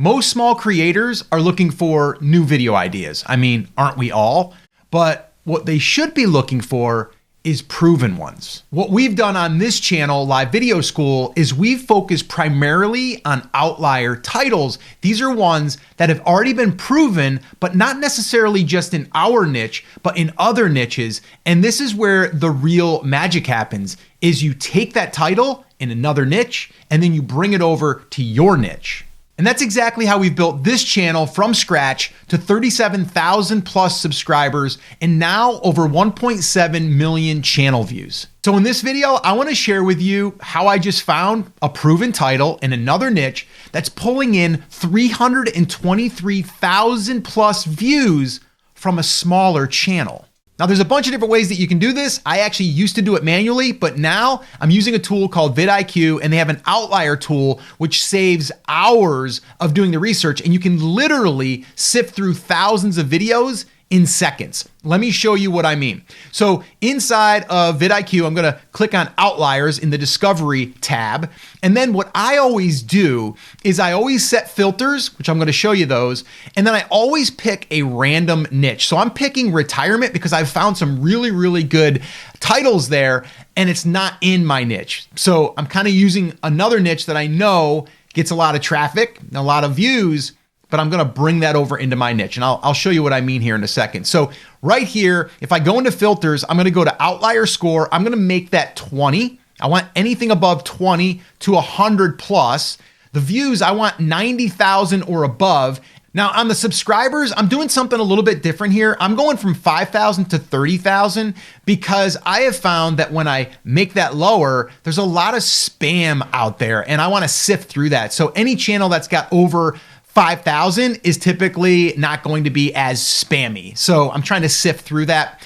Most small creators are looking for new video ideas. I mean, aren't we all? But what they should be looking for is proven ones. What we've done on this channel, Live Video School, is we've focused primarily on outlier titles. These are ones that have already been proven, but not necessarily just in our niche, but in other niches. And this is where the real magic happens, is you take that title in another niche, and then you bring it over to your niche. And that's exactly how we've built this channel from scratch to 37,000 plus subscribers and now over 1.7 million channel views. So in this video, I want to share with you how I just found a proven title in another niche that's pulling in 323,000 plus views from a smaller channel. Now, there's a bunch of different ways that you can do this. I actually used to do it manually, but now I'm using a tool called VidIQ, and they have an outlier tool which saves hours of doing the research, and you can literally sift through thousands of videos in seconds. Let me show you what I mean. So inside of VidIQ, I'm gonna click on outliers in the discovery tab. And then what I always do is I always set filters, which I'm gonna show you those. And then I always pick a random niche. So I'm picking retirement because I've found some really, really good titles there, and it's not in my niche. So I'm kind of using another niche that I know gets a lot of traffic, a lot of views, but I'm gonna bring that over into my niche. And I'll show you what I mean here in a second. So right here, if I go into filters, I'm gonna go to outlier score. I'm gonna make that 20. I want anything above 20 to 100 plus. The views, I want 90,000 or above. Now on the subscribers, I'm doing something a little bit different here. I'm going from 5,000 to 30,000 because I have found that when I make that lower, there's a lot of spam out there and I wanna sift through that. So any channel that's got over 5,000 is typically not going to be as spammy. So I'm trying to sift through that.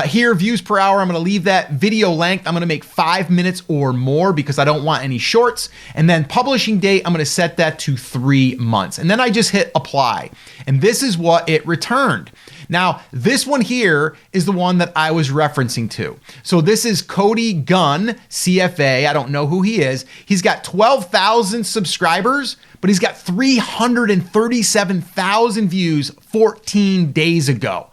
Here, views per hour, I'm gonna leave that. Video length, I'm gonna make 5 minutes or more because I don't want any shorts. And then publishing date, I'm gonna set that to 3 months. And then I just hit apply. And this is what it returned. Now, this one here is the one that I was referencing to. So this is Cody Gunn, CFA. I don't know who he is. He's got 12,000 subscribers, but he's got 337,000 views 14 days ago.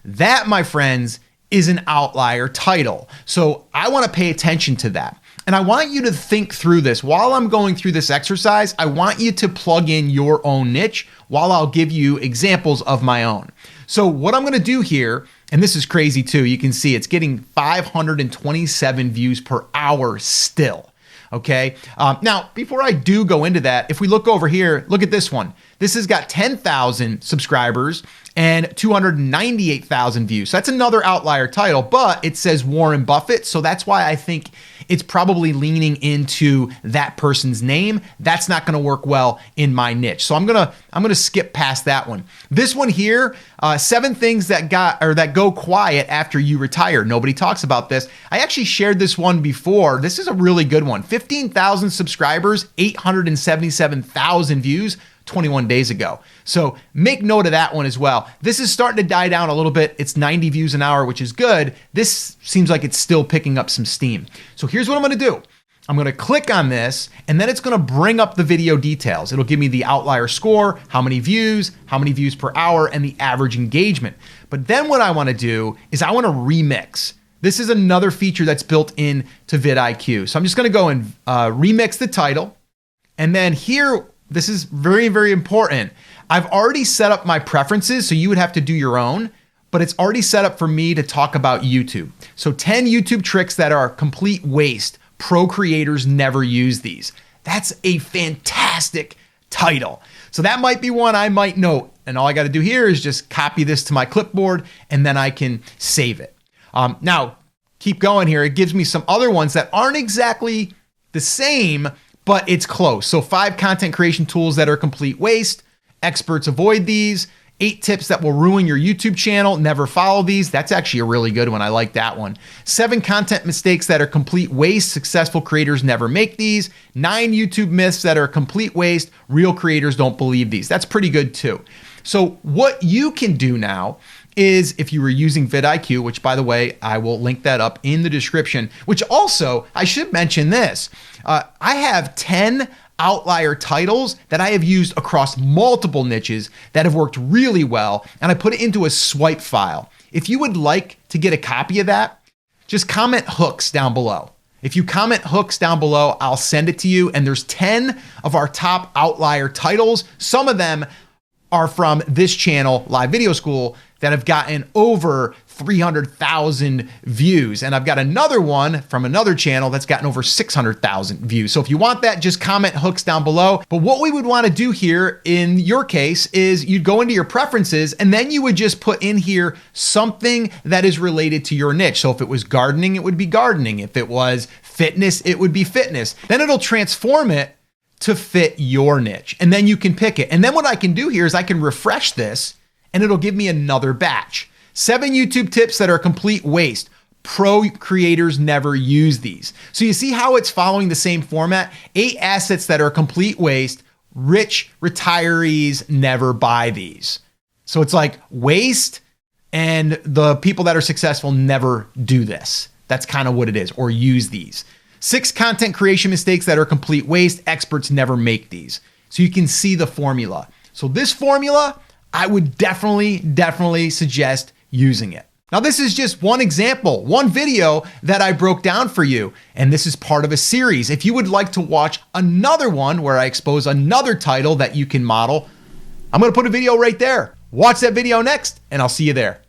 That, my friends, is an outlier title. So I want to pay attention to that. And I want you to think through this. While I'm going through this exercise, I want you to plug in your own niche while I'll give you examples of my own. So what I'm gonna do here, and this is crazy too, you can see it's getting 527 views per hour still, okay? Now, before I do go into that, if we look over here, look at this one. This has got 10,000 subscribers and 298,000 views. So that's another outlier title, but it says Warren Buffett. So that's why I think it's probably leaning into that person's name. That's not gonna work well in my niche. So I'm gonna skip past that one. This one here, 7 things that go quiet after you retire. Nobody talks about this. I actually shared this one before. This is a really good one. 15,000 subscribers, 877,000 views. 21 days ago. So make note of that one as well. This is starting to die down a little bit. It's 90 views an hour, which is good. This seems like it's still picking up some steam. So here's what I'm gonna do. I'm gonna click on this, and then it's gonna bring up the video details. It'll give me the outlier score, how many views per hour, and the average engagement. But then what I wanna do is I wanna remix. This is another feature that's built into VidIQ. So I'm just gonna go and remix the title. And then here, this is very, very important. I've already set up my preferences, so you would have to do your own, but it's already set up for me to talk about YouTube. So 10 YouTube tricks that are complete waste. Pro creators never use these. That's a fantastic title. So that might be one I might note. And all I gotta do here is just copy this to my clipboard and then I can save it. Now, keep going here. It gives me some other ones that aren't exactly the same, but it's close. So 5 content creation tools that are complete waste. Experts avoid these. 8 tips that will ruin your YouTube channel. Never follow these. That's actually a really good one. I like that one. 7 content mistakes that are complete waste. Successful creators never make these. 9 YouTube myths that are complete waste. Real creators don't believe these. That's pretty good too. So what you can do now is, if you were using VidIQ, which by the way, I will link that up in the description, which also, I should mention this. I have 10 outlier titles that I have used across multiple niches that have worked really well, and I put it into a swipe file. If you would like to get a copy of that, just comment hooks down below. If you comment hooks down below, I'll send it to you. And there's 10 of our top outlier titles. Some of them are from this channel, Live Video School, that have gotten over 300,000 views. And I've got another one from another channel that's gotten over 600,000 views. So if you want that, just comment hooks down below. But what we would want to do here in your case is you'd go into your preferences and then you would just put in here something that is related to your niche. So if it was gardening, it would be gardening. If it was fitness, it would be fitness. Then it'll transform it to fit your niche. And then you can pick it. And then what I can do here is I can refresh this and it'll give me another batch. 7 YouTube tips that are complete waste. Pro creators never use these. So you see how it's following the same format? 8 assets that are complete waste. Rich retirees never buy these. So it's like waste, and the people that are successful never do this. That's kind of what it is, or use these. 6 content creation mistakes that are complete waste. Experts never make these. So you can see the formula. So this formula, I would definitely suggest using it. Now, this is just one example, one video that I broke down for you, and this is part of a series. If you would like to watch another one where I expose another title that you can model, I'm going to put a video right there. Watch that video next, and I'll see you there.